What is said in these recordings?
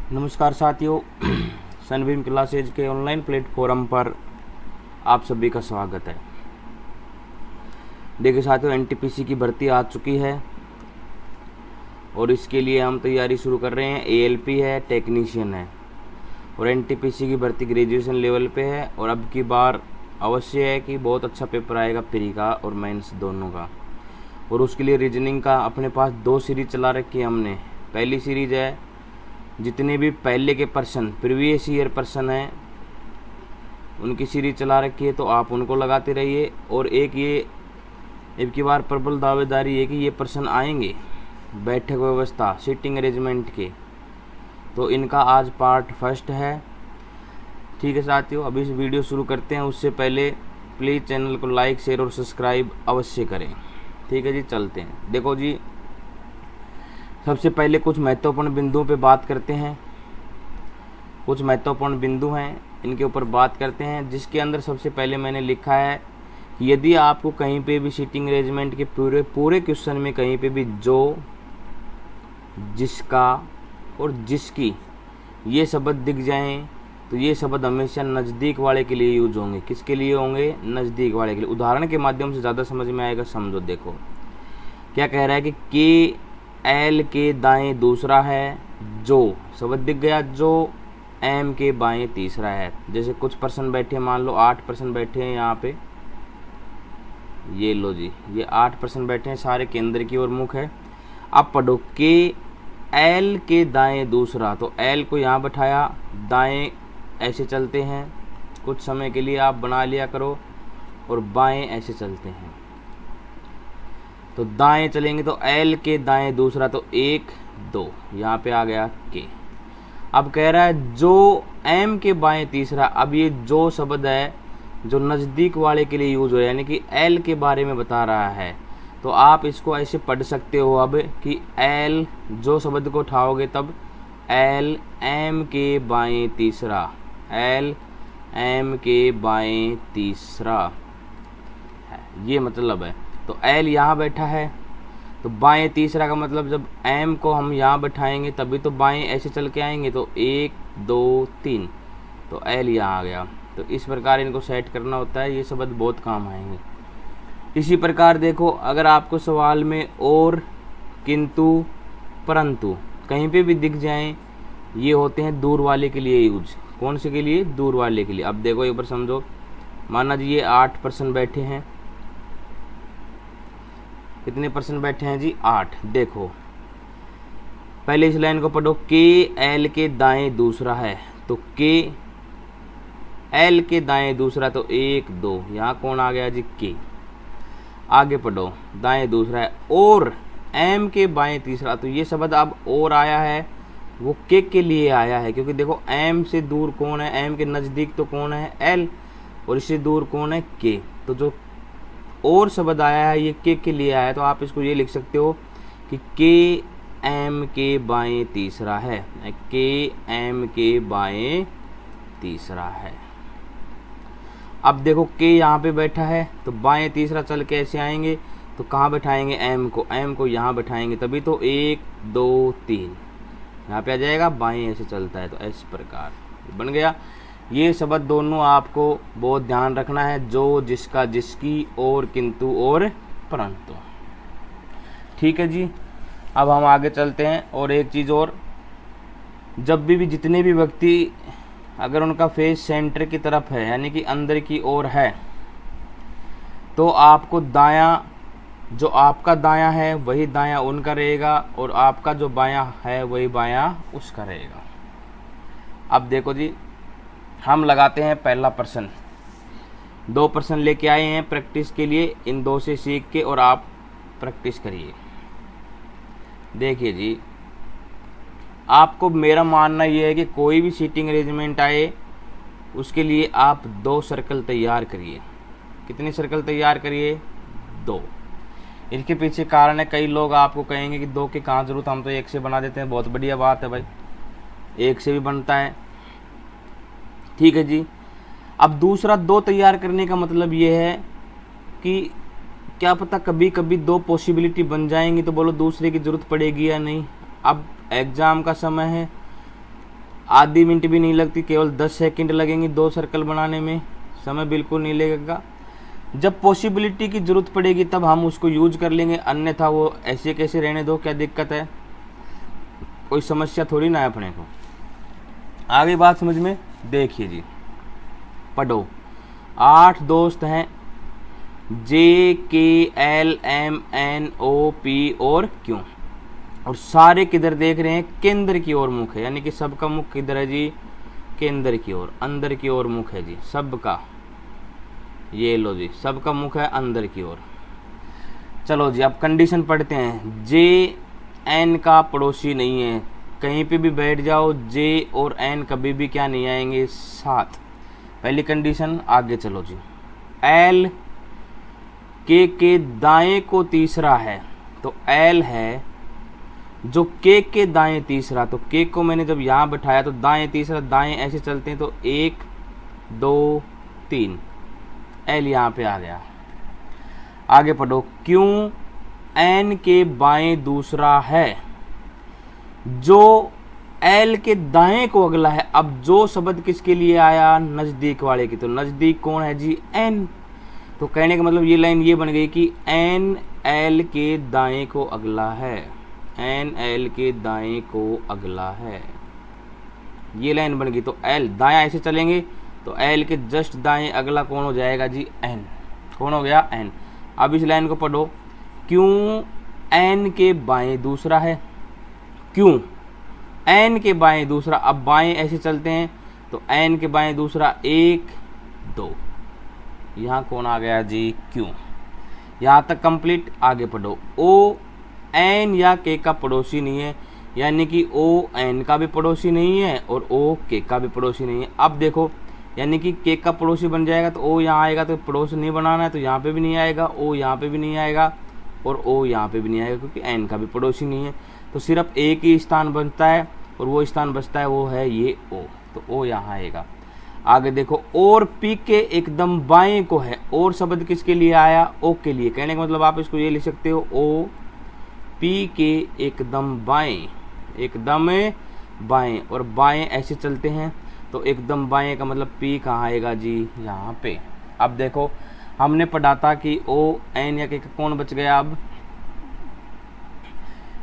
नमस्कार साथियों, Sunbeam classes के ऑनलाइन प्लेटफॉर्म पर आप सभी का स्वागत है। देखिए साथियों, एनटीपीसी की भर्ती आ चुकी है और इसके लिए हम तैयारी शुरू कर रहे हैं। एएलपी है, टेक्नीशियन है और एनटीपीसी की भर्ती ग्रेजुएशन लेवल पे है और अब की बार अवश्य है कि बहुत अच्छा पेपर आएगा प्री का और मेंस दोनों का। और उसके लिए रीजनिंग का अपने पास 2 सीरीज चला रखी है हमने। पहली सीरीज है जितने भी पहले के पर्सन प्रीवियस ईयर पर्सन हैं उनकी सीरीज चला रखी है, तो आप उनको लगाते रहिए। और एक ये अब की बार प्रबल दावेदारी है कि ये पर्सन आएंगे बैठक व्यवस्था सीटिंग अरेंजमेंट के, तो इनका आज पार्ट फर्स्ट है। ठीक है साथियों, अभी इस वीडियो शुरू करते हैं उससे पहले प्लीज़ चैनल को लाइक शेयर और सब्सक्राइब अवश्य करें। ठीक है जी, चलते हैं। देखो जी, सबसे पहले कुछ महत्वपूर्ण बिंदुओं पे बात करते हैं। कुछ महत्वपूर्ण बिंदु हैं, इनके ऊपर बात करते हैं। जिसके अंदर सबसे पहले मैंने लिखा है कि यदि आपको कहीं पे भी सीटिंग अरेंजमेंट के पूरे क्वेश्चन में कहीं पे भी जो, जिसका और जिसकी ये शब्द दिख जाएं तो ये शब्द हमेशा नज़दीक वाले के लिए यूज होंगे। किसके लिए होंगे? नज़दीक वाले के लिए। उदाहरण के माध्यम से ज़्यादा समझ में आएगा, समझो। देखो क्या कह रहा है कि के एल के दाएं दूसरा है, जो शब्द दिख गया, जो एम के बाएं तीसरा है। जैसे कुछ पर्सन बैठे, मान लो 8 पर्सन बैठे हैं यहाँ पे, ये लो जी, ये 8 पर्सन बैठे हैं, सारे केंद्र की ओर मुख है। अब पढ़ो के एल के दाएं दूसरा, तो एल को यहाँ बैठाया, दाएं ऐसे चलते हैं, कुछ समय के लिए आप बना लिया करो, और बाएं ऐसे चलते हैं। तो दाएं चलेंगे तो एल के दाएं दूसरा, तो 1 2 यहाँ पे आ गया के। अब कह रहा है जो एम के बाएं तीसरा। अब ये जो शब्द है जो नज़दीक वाले के लिए यूज हो, यानी कि एल के बारे में बता रहा है, तो आप इसको ऐसे पढ़ सकते हो अब कि एल, जो शब्द को उठाओगे तब एल एम के बाएं तीसरा, एल एम के बाएं तीसरा है, ये मतलब है। तो एल यहाँ बैठा है, तो बाएं तीसरा का मतलब जब एम को हम यहाँ बैठाएंगे तभी तो बाएं ऐसे चल के आएंगे, तो 1 2 3, तो एल यहाँ आ गया। तो इस प्रकार इनको सेट करना होता है, ये शब्द बहुत काम आएंगे। इसी प्रकार देखो, अगर आपको सवाल में और, किंतु, परंतु कहीं पे भी दिख जाएं, ये होते हैं दूर वाले के लिए यूज। कौन से के लिए? दूर वाले के लिए। अब देखो एक बार समझो, माना जी ये 8 पर्सन बैठे हैं। कितने पर्सन बैठे हैं जी? 8। देखो पहले इस लाइन को पढ़ो, के एल के दाएं दूसरा है, तो के एल के दाएं दूसरा, तो 1 2, यहाँ कौन आ गया जी? के। आगे पढ़ो, दाएं दूसरा है, और एम के बाएं तीसरा, तो ये शब्द अब और आया है, वो के लिए आया है, क्योंकि देखो एम से दूर कौन है? एम के नज़दीक तो कौन है? एल, और इससे दूर कौन है? के। तो जो और शब्द आया है ये के लिए आया है, तो आप इसको ये लिख सकते हो कि के एम के बाएं तीसरा है, के एम के बाएं तीसरा है। अब देखो के यहाँ पे बैठा है, तो बाएं तीसरा चल के ऐसे आएंगे, तो कहाँ बैठाएंगे? एम को यहाँ बैठाएंगे, तभी तो 1 2 3 यहाँ पे आ जाएगा, बाएं ऐसे चलता है, तो इस प्रकार बन गया। ये शब्द दोनों आपको बहुत ध्यान रखना है, जो, जिसका, जिसकी, और, किंतु और परंतु। ठीक है जी, अब हम आगे चलते हैं। और एक चीज़ और, जब भी जितने भी व्यक्ति अगर उनका फेस सेंटर की तरफ है, यानी कि अंदर की ओर है, तो आपको दायां, जो आपका दायां है वही दायां उनका रहेगा, और आपका जो बायां है वही बायां उसका रहेगा। अब देखो जी, हम लगाते हैं पहला पर्सन। 2 पर्सन लेके आए हैं प्रैक्टिस के लिए, इन 2 से सीख के और आप प्रैक्टिस करिए। देखिए जी, आपको मेरा मानना ये है कि कोई भी सीटिंग अरेंजमेंट आए उसके लिए आप 2 सर्कल तैयार करिए। कितने सर्कल तैयार करिए? 2। इसके पीछे कारण है, कई लोग आपको कहेंगे कि 2 की कहाँ ज़रूरत, हम तो 1 से बना देते हैं। बहुत बढ़िया बात है भाई, 1 से भी बनता है। ठीक है जी। अब दूसरा 2 तैयार करने का मतलब ये है कि क्या पता कभी कभी 2 पॉसिबिलिटी बन जाएंगी, तो बोलो दूसरे की ज़रूरत पड़ेगी या नहीं। अब एग्ज़ाम का समय है, आधी मिनट भी नहीं लगती, केवल 10 सेकंड लगेंगे 2 सर्कल बनाने में, समय बिल्कुल नहीं लगेगा। जब पॉसिबिलिटी की ज़रूरत पड़ेगी तब हम उसको यूज कर लेंगे, अन्यथा वो ऐसे कैसे रहने दो, क्या दिक्कत है, कोई समस्या थोड़ी ना है अपने को। आगे बात समझ में, देखिए जी, पढ़ो। 8 दोस्त हैं, J K L M N O P और क्यू, और सारे किधर देख रहे हैं, केंद्र की ओर मुख है, यानी कि सबका मुख किधर है जी, केंद्र की ओर, अंदर की ओर मुख है जी सबका। ये लो जी, सबका मुख है अंदर की ओर। चलो जी, अब कंडीशन पढ़ते हैं। जे एन का पड़ोसी नहीं है, कहीं पे भी बैठ जाओ जे और एन कभी भी क्या नहीं आएंगे साथ, पहली कंडीशन। आगे चलो जी, एल के दाएं को तीसरा है, तो एल है जो के दाएं तीसरा, तो के को मैंने जब यहाँ बैठाया तो दाएं तीसरा, दाएं ऐसे चलते हैं तो 1 2 3, एल यहाँ पे आ गया। आगे पढ़ो, क्यों एन के बाएं दूसरा है, जो एल के दाएं को अगला है। अब जो शब्द किसके लिए आया, नजदीक वाले की, तो नजदीक कौन है जी, एन। तो कहने का मतलब ये लाइन ये बन गई कि एन एल के दाएं को अगला है, एन एल के दाएं को अगला है, ये लाइन बन गई। तो एल दाएं ऐसे चलेंगे तो एल के जस्ट दाएं अगला कौन हो जाएगा जी, एन। कौन हो गया, एन। अब इस लाइन को पढ़ो, क्यों एन के बाएं दूसरा है, क्यों एन के बाएं दूसरा। अब बाएं ऐसे चलते हैं तो एन के बाएं दूसरा 1 2, यहाँ कौन आ गया जी, क्यों। यहाँ तक कंप्लीट। आगे पढ़ो, ओ एन या के का पड़ोसी नहीं है, यानी कि ओ एन का भी पड़ोसी नहीं है और ओ के का भी पड़ोसी नहीं है। अब देखो, यानी कि के का पड़ोसी बन जाएगा तो ओ यहाँ आएगा, तो पड़ोस नहीं बनाना है तो यहाँ पे भी नहीं आएगा, ओ यहाँ पे भी नहीं आएगा और ओ यहाँ पे भी नहीं आएगा, क्योंकि एन का भी पड़ोसी नहीं है। तो सिर्फ एक ही स्थान बनता है और वो स्थान बचता है, वो है ये ओ, तो ओ यहाँ आएगा। आगे देखो, और पी के एकदम बाएं को है, और शब्द किसके लिए आया, ओ के लिए। कहने का मतलब आप इसको ये लिख सकते हो, ओ पी के एकदम बाएं, एकदम बाएं, और बाएं ऐसे चलते हैं तो एकदम बाएं का मतलब पी कहाँ आएगा जी, यहाँ पे। अब देखो, हमने पढ़ा था कि ओ एन या के कौन बच गया, अब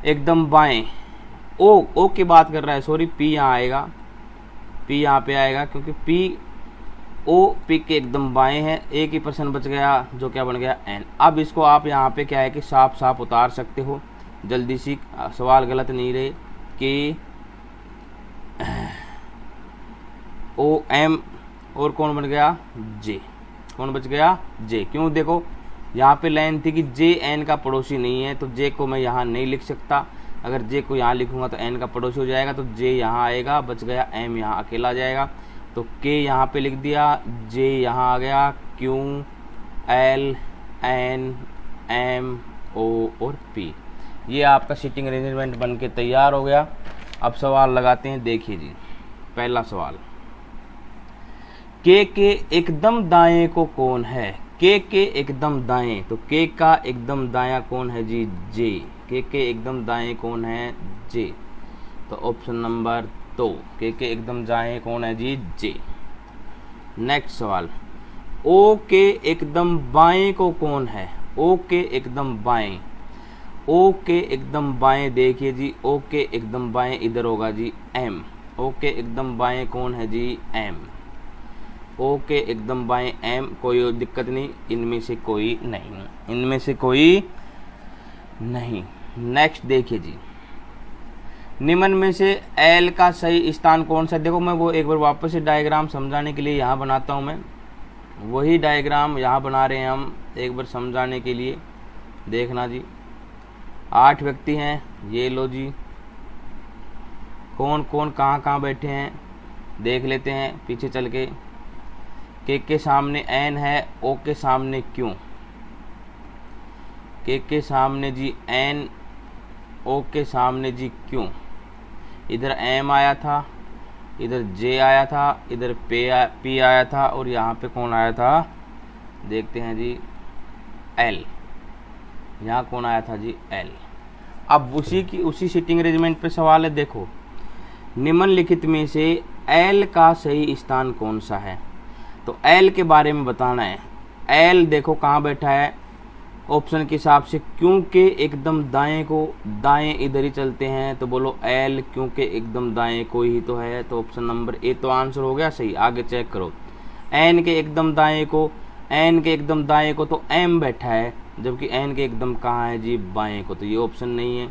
एकदम बाएं, ओ की बात कर रहा है, सॉरी, पी यहाँ आएगा, पी यहाँ पे आएगा, क्योंकि पी ओ पी के एकदम बाएं है, एक ही पर्सन बच गया जो क्या बन गया, एन। अब इसको आप यहाँ पे क्या है कि साफ साफ उतार सकते हो, जल्दी सी, सवाल गलत नहीं रहे, कि ओ एम और कौन बन गया, जे। कौन बच गया, जे। क्यों, देखो यहाँ पे लाइन थी कि जे एन का पड़ोसी नहीं है, तो जे को मैं यहाँ नहीं लिख सकता, अगर जे को यहाँ लिखूंगा तो एन का पड़ोसी हो जाएगा, तो जे यहाँ आएगा, बच गया एम, यहाँ अकेला जाएगा, तो के यहाँ पे लिख दिया, जे यहाँ आ गया, Q L N M O और पी। ये आपका सीटिंग अरेंजमेंट बन के तैयार हो गया। अब सवाल लगाते हैं, देखिए जी, पहला सवाल, के एकदम दाएं को कौन है, के एकदम दाएं, तो के का एकदम दायां कौन है जी, जे। के एकदम दाएं कौन है, जे। तो ऑप्शन नंबर 2, के एकदम दाएं कौन है जी, जे। नेक्स्ट सवाल, ओ के एकदम बाएं को कौन है, ओ के एकदम बाएं, ओ के एकदम बाएं, देखिए जी, ओ के एकदम बाएं इधर होगा जी, एम। ओ के एकदम बाएं कौन है जी, एम। ओ के एकदम बाएं एम, कोई दिक्कत नहीं, इनमें से कोई नहीं, इनमें से कोई नहीं। नेक्स्ट देखिए जी, निम्न में से एल का सही स्थान कौन सा। देखो मैं वो एक बार वापस से डायग्राम समझाने के लिए यहाँ बनाता हूँ, मैं वही डायग्राम यहाँ बना रहे हैं हम, एक बार समझाने के लिए, देखना जी। 8 व्यक्ति हैं, ये लो जी, कौन कौन कहाँ कहाँ बैठे हैं देख लेते हैं पीछे चल के सामने एन है, ओ के सामने क्यों, के सामने जी एन, ओ के सामने जी क्यों, इधर एम आया था, इधर जे आया था, इधर पी आया था, और यहाँ पे कौन आया था, देखते हैं जी, एल। यहाँ कौन आया था जी, एल। अब उसी सीटिंग अरेंजमेंट पे सवाल है। देखो निम्नलिखित में से एल का सही स्थान कौन सा है। तो एल के बारे में बताना है। एल देखो कहाँ बैठा है ऑप्शन के हिसाब से, क्योंकि एकदम दाएं को दाएं इधर ही चलते हैं, तो बोलो एल क्योंकि एकदम दाएं को ही तो है, तो ऑप्शन नंबर ए तो आंसर हो गया सही। आगे चेक करो, एन के एकदम दाएं को, एन के एकदम दाएं को तो एम बैठा है, जबकि एन के एकदम कहाँ है जी बाएं को, तो ये ऑप्शन नहीं है।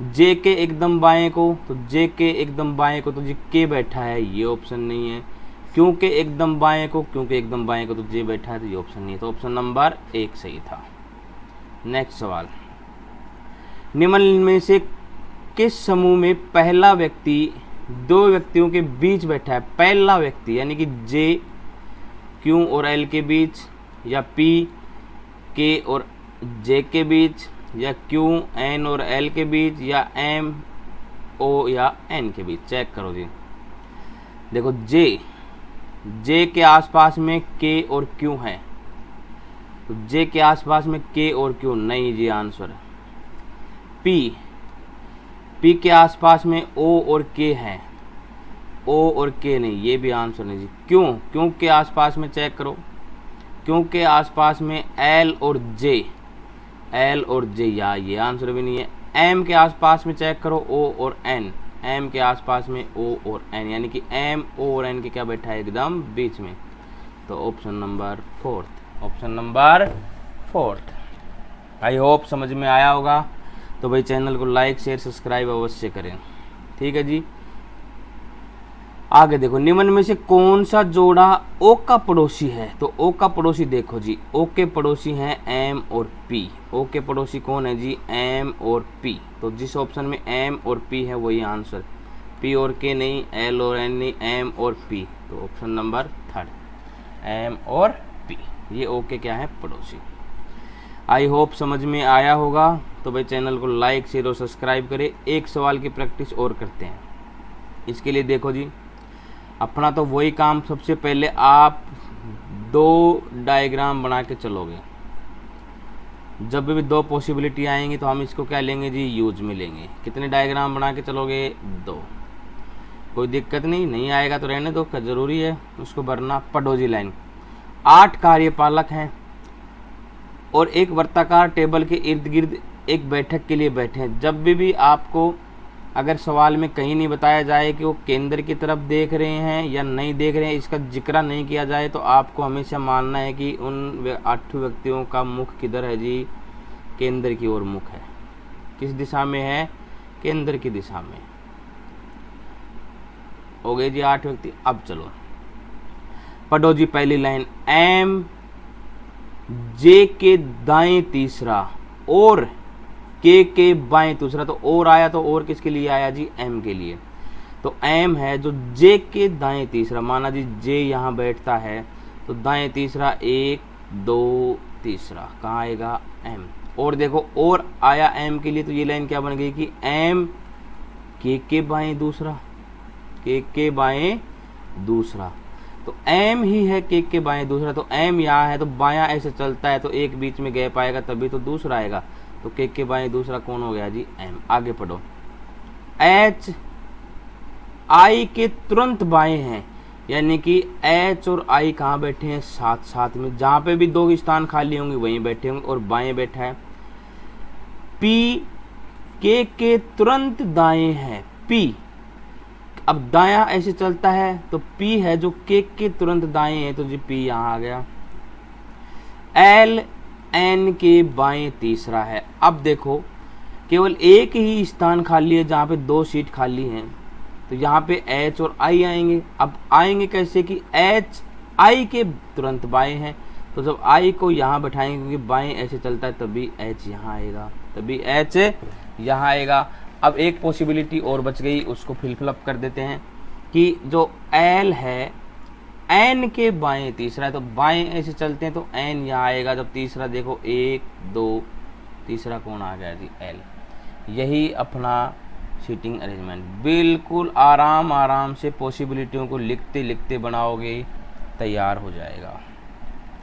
जे के एकदम बाएं को, तो जे के एकदम बाएं को तो जी के बैठा है, ये ऑप्शन नहीं है। क्योंकि एकदम बाएं को, क्योंकि एकदम बाएं को तो जे बैठा है, तो ये ऑप्शन नहीं है, तो ऑप्शन नंबर एक सही था। नेक्स्ट सवाल, निम्न में से किस समूह में पहला व्यक्ति दो व्यक्तियों के बीच बैठा है। पहला व्यक्ति यानी कि जे क्यू और एल के बीच, या पी के और जे के बीच, या क्यू एन और एल के बीच, या एम ओ या एन के बीच। चेक करो जी, देखो जे के आसपास में के और क्यू है, तो जे के आसपास में के और क्यू नहीं जी आंसर। पी के आसपास में ओ और के है, ओ और के नहीं, ये भी आंसर नहीं जी। क्यों के आसपास में चेक करो, क्यों के आसपास में एल और जे या ये आंसर भी नहीं है। एम के आसपास में चेक करो ओ और एन, एम के आसपास में ओ और एन, यानी कि एम ओ और एन के क्या बैठा है एकदम बीच में, तो option number fourth, option number fourth. I hope समझ में आया होगा, तो भाई चैनल को लाइक शेयर सब्सक्राइब अवश्य करें, ठीक है जी। आगे देखो, निम्न में से कौन सा जोड़ा ओ का पड़ोसी है। तो ओ का पड़ोसी देखो जी, ओ के पड़ोसी हैं एम और पी। ओ के पड़ोसी कौन है जी, एम और पी, तो जिस ऑप्शन में एम और पी है वही आंसर, पी और के नहीं, एल और एन नहीं, एम और पी, तो ऑप्शन नंबर थर्ड, एम और पी, ये ओ के क्या है पड़ोसी। आई होप समझ में आया होगा, तो भाई चैनल को लाइक शेयर और सब्सक्राइब करें। एक सवाल की प्रैक्टिस और करते हैं। इसके लिए देखो जी, अपना तो वही काम, सबसे पहले आप दो डायग्राम बना के चलोगे। जब भी दो पॉसिबिलिटी आएंगी तो हम इसको क्या लेंगे जी, यूज में लेंगे। कितने डायग्राम बना के चलोगे, दो। कोई दिक्कत नहीं आएगा तो रहने दो, जरूरी है उसको भरना। पढ़ो जी लाइन, 8 कार्यपालक हैं और एक वर्ताकार टेबल के इर्द गिर्द एक बैठक के लिए बैठे हैं। जब भी आपको अगर सवाल में कहीं नहीं बताया जाए कि वो केंद्र की तरफ देख रहे हैं या नहीं देख रहे हैं, इसका जिक्र नहीं किया जाए, तो आपको हमेशा मानना है कि उन 8 व्यक्तियों का मुख किधर है जी, केंद्र की ओर मुख है। किस दिशा में है, केंद्र की दिशा में। हो गए जी 8 व्यक्ति। अब चलो पढ़ो जी पहली लाइन, एम जे के दाएं तीसरा और के बाएं दूसरा, तो और आया, तो और किसके लिए आया जी, एम के लिए। तो एम है जो जे के दाएं तीसरा, माना जी जे यहाँ बैठता है, तो दाएं तीसरा 1 2 तीसरा कहाँ आएगा, एम। और देखो और आया एम के लिए, तो ये लाइन क्या बन गई कि एम के बाएं दूसरा, के बाएं दूसरा, तो एम ही है के बाएं दूसरा, तो एम यहाँ है, तो बायां ऐसे चलता है तो एक बीच में गैप आएगा तभी तो दूसरा आएगा, तो के बाएं दूसरा कौन हो गया जी, एम। आगे पढ़ो, एच आई के तुरंत बाएं हैं, यानी कि एच और आई कहाँ बैठे हैं, साथ साथ में, जहां पे भी 2 स्थान खाली होंगे वहीं बैठे होंगे, और बाएं बैठा है। पी के तुरंत दाएं है, पी अब दायां ऐसे चलता है तो पी है जो के तुरंत दाएं है, तो जी पी यहां आ गया। एल एन के बाएं तीसरा है। अब देखो केवल एक ही स्थान खाली है जहां पे 2 सीट खाली हैं, तो यहाँ पे एच और आई आएंगे। अब आएंगे कैसे कि एच आई के तुरंत बाएं हैं, तो जब आई को यहाँ बैठाएंगे क्योंकि बाएं ऐसे चलता है तभी एच यहाँ आएगा, तभी एच यहाँ आएगा। अब एक पॉसिबिलिटी और बच गई, उसको फिलअप कर देते हैं कि जो एल है एन के बाएं तीसरा है, तो बाएं ऐसे चलते हैं तो एन यहाँ आएगा। जब तीसरा देखो 1 2 तीसरा कौन आ गया जी, एल। यही अपना सीटिंग अरेंजमेंट, बिल्कुल आराम से पॉसिबिलिटियों को लिखते लिखते बनाओगे, तैयार हो जाएगा।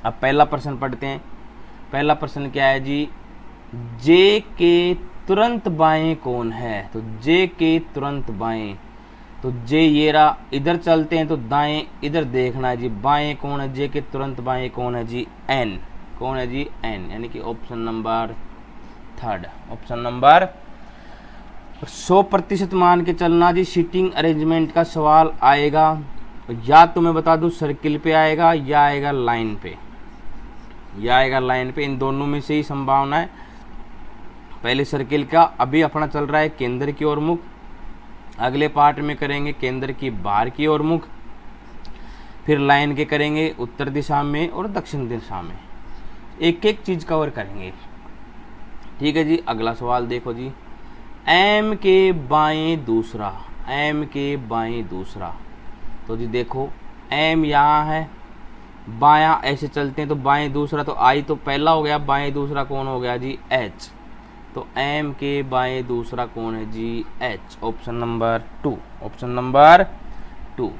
अब पहला प्रश्न पढ़ते हैं। पहला प्रश्न क्या है जी, जे के तुरंत बाएं कौन है, तो जे के तुरंत बाएं, तो जे ये रहा, इधर चलते हैं तो दाएं इधर देखना है जी, बाएं कौन है, जे के तुरंत बाएं कौन है जी, एन, कौन है जी, एन, यानी कि option number third, option number. 100% मान के चलना जी, सीटिंग अरेंजमेंट का सवाल आएगा या तो मैं बता दूं सर्किल पे आएगा या आएगा लाइन पे, या आएगा लाइन पे, इन दोनों में से ही संभावना है। पहले सर्किल का अभी अपना चल रहा है केंद्र की ओर मुख, अगले पार्ट में करेंगे केंद्र की बाहर की ओर मुख, फिर लाइन के करेंगे उत्तर दिशा में और दक्षिण दिशा में, एक एक चीज कवर करेंगे। ठीक है जी, अगला सवाल देखो जी, एम के बाएं दूसरा, एम के बाएं दूसरा, तो जी देखो एम यहाँ है, बायां ऐसे चलते हैं तो बाएं दूसरा, तो आई तो पहला हो गया, बाएं दूसरा कौन हो गया जी, एच, तो एम के बाएं दूसरा कौन है G, H, option number 2, option number 2।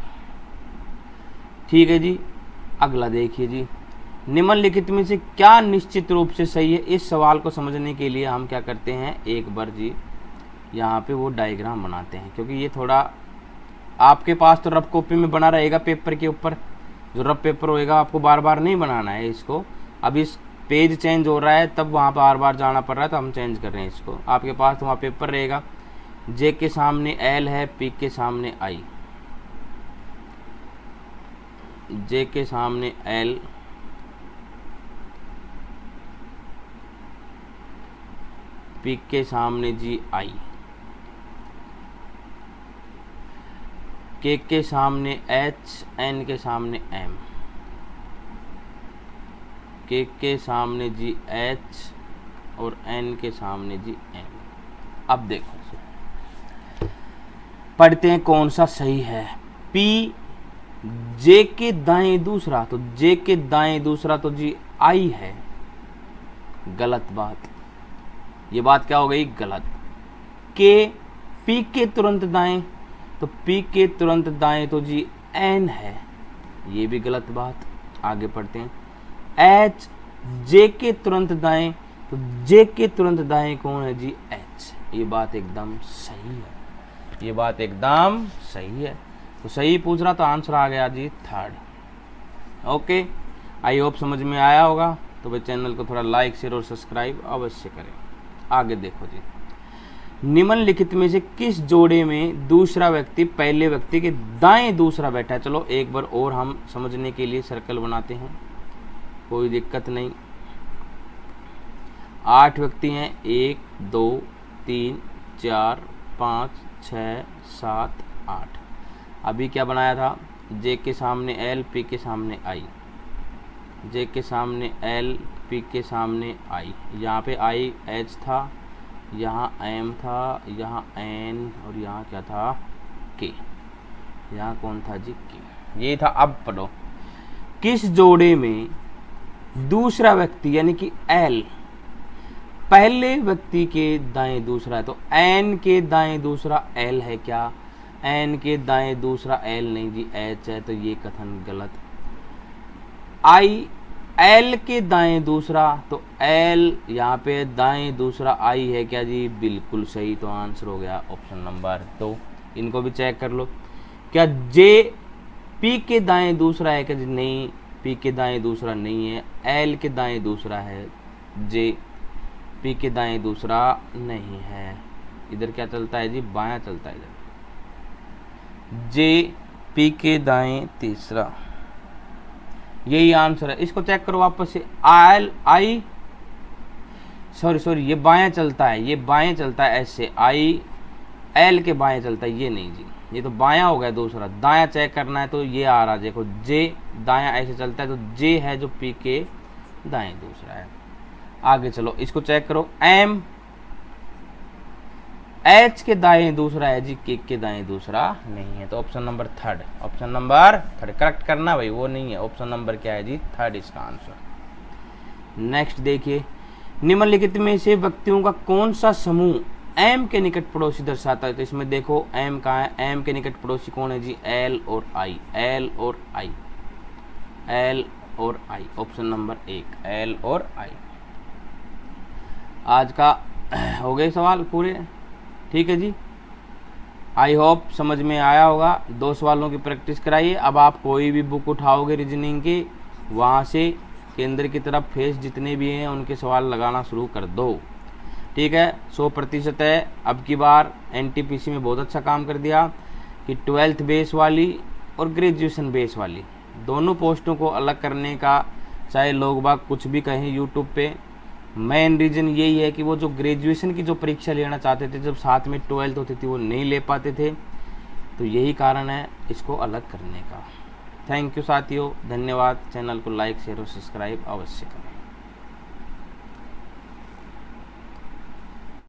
ठीक है जी, अगला देखिए जी, निम्नलिखित में से क्या निश्चित रूप से सही है। इस सवाल को समझने के लिए हम क्या करते हैं, एक बार जी यहाँ पे वो डायग्राम बनाते हैं, क्योंकि ये थोड़ा आपके पास तो रफ कॉपी में बना रहेगा पेपर के ऊपर, जो रफ पेपर होएगा आपको बार बार नहीं बनाना है इसको, अब इस पेज चेंज हो रहा है तब वहाँ पर बार बार जाना पड़ रहा है, तो हम चेंज कर रहे हैं इसको। आपके पास तो वहाँ पेपर रहेगा, जे के सामने एल है, पी के सामने आई, जे के सामने एल, पी के सामने जी आई, के सामने एच, एन के सामने एम, के सामने जी एच और एन के सामने जी एम। अब देखो पढ़ते हैं कौन सा सही है। पी जे के दाएं दूसरा, तो जे के दाएं दूसरा तो जी आई है, गलत बात, ये बात क्या हो गई, गलत। के पी के तुरंत दाएं, तो पी के तुरंत दाएं तो जी एन है, ये भी गलत बात। आगे पढ़ते हैं, एच जे के तुरंत दाएं, तो जे के तुरंत दाएं कौन है जी, एच, ये बात एकदम सही है, ये बात एकदम सही है। तो सही पूछ रहा तो आंसर आ गया जी थर्ड। ओके, आई होप समझ में आया होगा। तो भाई चैनल को थोड़ा लाइक शेयर और सब्सक्राइब अवश्य करें। आगे देखो जी, निम्नलिखित में से किस जोड़े में दूसरा व्यक्ति पहले व्यक्ति के दाएं दूसरा बैठा है। चलो एक बार और हम समझने के लिए सर्कल बनाते हैं, कोई दिक्कत नहीं। 8 व्यक्ति हैं, 1 2 3 4 5 6 7 8। अभी क्या बनाया था, जे के सामने एल, पी के सामने आई, जे के सामने एल, पी के सामने आई, यहाँ पे आई एच था, यहाँ एम था, यहाँ एन और यहाँ क्या था, के, यहाँ कौन था जी, के, ये था। अब पढ़ो, किस जोड़े में दूसरा व्यक्ति यानी कि एल पहले व्यक्ति के दाएं दूसरा है, तो एन के दाएं दूसरा एल है क्या, एन के दाएं दूसरा एल नहीं जी, एच है, तो ये कथन गलत। आई एल के दाएं दूसरा, तो एल यहाँ पे दाएं दूसरा आई है क्या जी, बिल्कुल सही। तो आंसर हो गया ऑप्शन नंबर 2। इनको भी चेक कर लो, क्या जे पी के दाएं दूसरा है क्या जी, नहीं, पी के दाएं दूसरा नहीं है, एल के दाएं दूसरा है, जे पी के दाएं दूसरा नहीं है। इधर क्या चलता है जी, बायां चलता है, इधर जे पी के दाएं तीसरा, यही आंसर है। इसको चेक करो वापस से, एल आई सॉरी ये बाएं चलता है, ये बाएं चलता है ऐसे, आई एल के बाएं चलता है, ये नहीं जी, ये तो बायां हो गया दूसरा। दायां चेक करना है तो ये आ रहा, देखो जे दायां ऐसे चलता है, तो जे है जो पी के दाएं दूसरा है। आगे चलो, इसको चेक करो, एम एच के दाएं दूसरा है जी, के दाएं दूसरा नहीं है। तो option number third, option number third correct करना भाई, वो नहीं है, ऑप्शन नंबर क्या है जी, थर्ड इसका आंसर। नेक्स्ट देखिए, निम्नलिखित में से व्यक्तियों का कौन सा समूह एम के निकट पड़ोसी दर्शाता है। तो इसमें देखो एम कहाँ है, एम के निकट पड़ोसी कौन है जी, एल और आई, एल और आई, एल और आई, ऑप्शन नंबर 1 एल और आई। आज का हो गए सवाल पूरे, ठीक है जी। आई होप समझ में आया होगा। 2 सवालों की प्रैक्टिस कराइए। अब आप कोई भी बुक उठाओगे रीजनिंग की, वहाँ से केंद्र की तरफ फेस जितने भी हैं उनके सवाल लगाना शुरू कर दो। ठीक है, 100% है। अब की बार एनटीपीसी में बहुत अच्छा काम कर दिया कि 12th बेस वाली और ग्रेजुएशन बेस वाली दोनों पोस्टों को अलग करने का, चाहे लोग बाग कुछ भी कहें यूट्यूब पे, मेन रीज़न यही है कि वो जो ग्रेजुएशन की जो परीक्षा लेना चाहते थे, जब साथ में 12th होती थी, वो नहीं ले पाते थे। तो यही कारण है इसको अलग करने का। थैंक यू साथियों, धन्यवाद। चैनल को लाइक शेयर और सब्सक्राइब अवश्य करें।